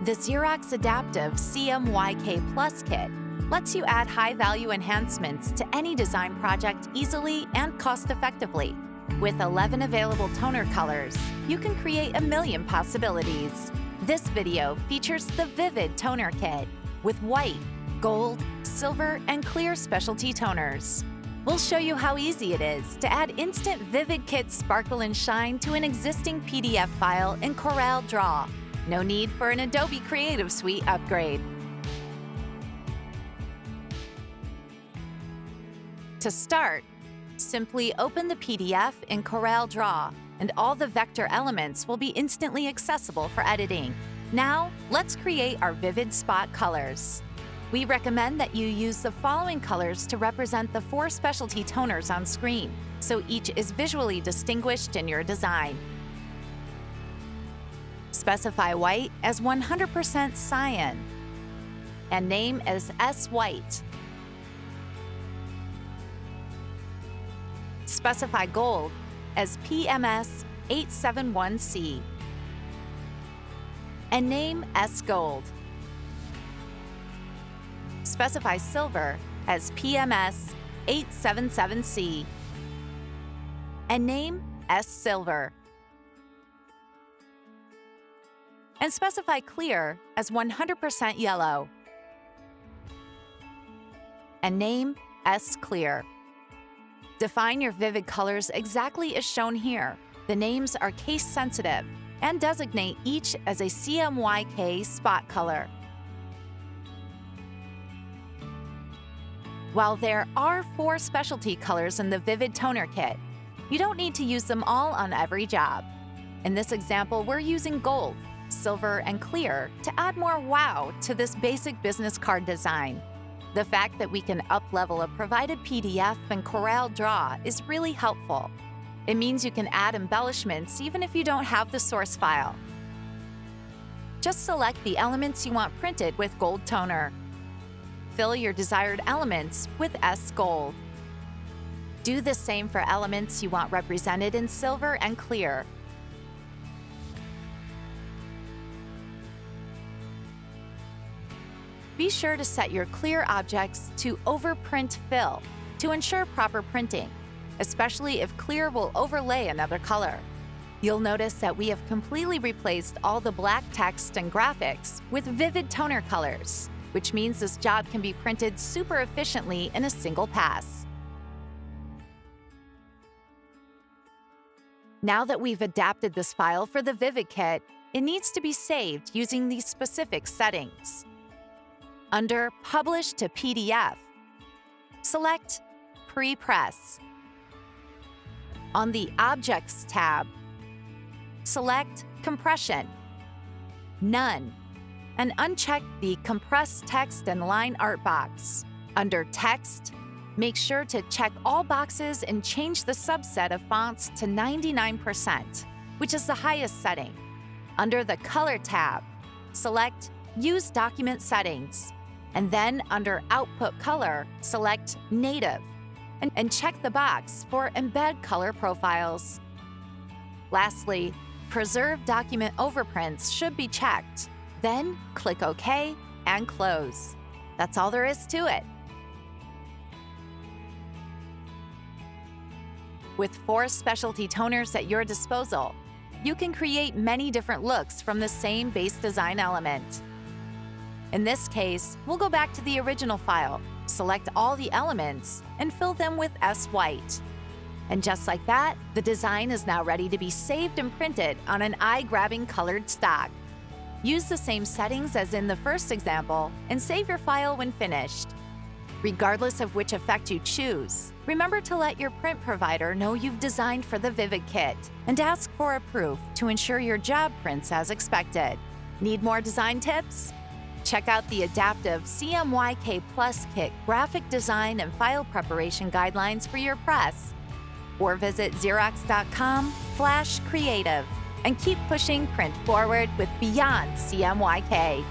The Xerox Adaptive CMYK Kit lets you add high-value enhancements to any design project easily and cost-effectively. With 11 available toner colors, you can create a million possibilities. This video features the Vivid Toner Kit with white, gold, silver, and clear specialty toners. We'll show you how easy it is to add instant Vivid Kit sparkle and shine to an existing PDF file in CorelDRAW. No need for an Adobe Creative Suite upgrade. To start, simply open the PDF in CorelDRAW, and all the vector elements will be instantly accessible for editing. Now, let's create our vivid spot colors. We recommend that you use the following colors to represent the 4 specialty toners on screen, so each is visually distinguished in your design. Specify white as 100% cyan and name as S White. Specify gold as PMS 871C and name S Gold. Specify silver as PMS 877C and name S Silver. And specify clear as 100% yellow and name S Clear. Define your vivid colors exactly as shown here. The names are case sensitive and designate each as a CMYK spot color. While there are 4 specialty colors in the Vivid Toner Kit, you don't need to use them all on every job. In this example, we're using gold, silver, and clear to add more wow to this basic business card design. The fact that we can up-level a provided PDF in CorelDRAW is really helpful. It means you can add embellishments even if you don't have the source file. Just select the elements you want printed with gold toner. Fill your desired elements with S Gold. Do the same for elements you want represented in silver and clear. Be sure to set your clear objects to Overprint Fill to ensure proper printing, especially if clear will overlay another color. You'll notice that we have completely replaced all the black text and graphics with vivid toner colors, which means this job can be printed super efficiently in a single pass. Now that we've adapted this file for the Vivid Kit, it needs to be saved using these specific settings. Under Publish to PDF, select Pre-Press. On the Objects tab, select Compression, None, and uncheck the Compress Text and Line Art box. Under Text, make sure to check all boxes and change the subset of fonts to 99%, which is the highest setting. Under the Color tab, select Use Document Settings, and then under Output Color, select Native, and check the box for Embed Color Profiles. Lastly, Preserve Document Overprints should be checked. Then click OK and Close. That's all there is to it. With 4 specialty toners at your disposal, you can create many different looks from the same base design element. In this case, we'll go back to the original file, select all the elements, and fill them with S White. And just like that, the design is now ready to be saved and printed on an eye-grabbing colored stock. Use the same settings as in the first example and save your file when finished. Regardless of which effect you choose, remember to let your print provider know you've designed for the Vivid Kit and ask for a proof to ensure your job prints as expected. Need more design tips? Check out the Adaptive CMYK Kit graphic design and file preparation guidelines for your press. Or visit xerox.com/creative and keep pushing print forward with Beyond CMYK.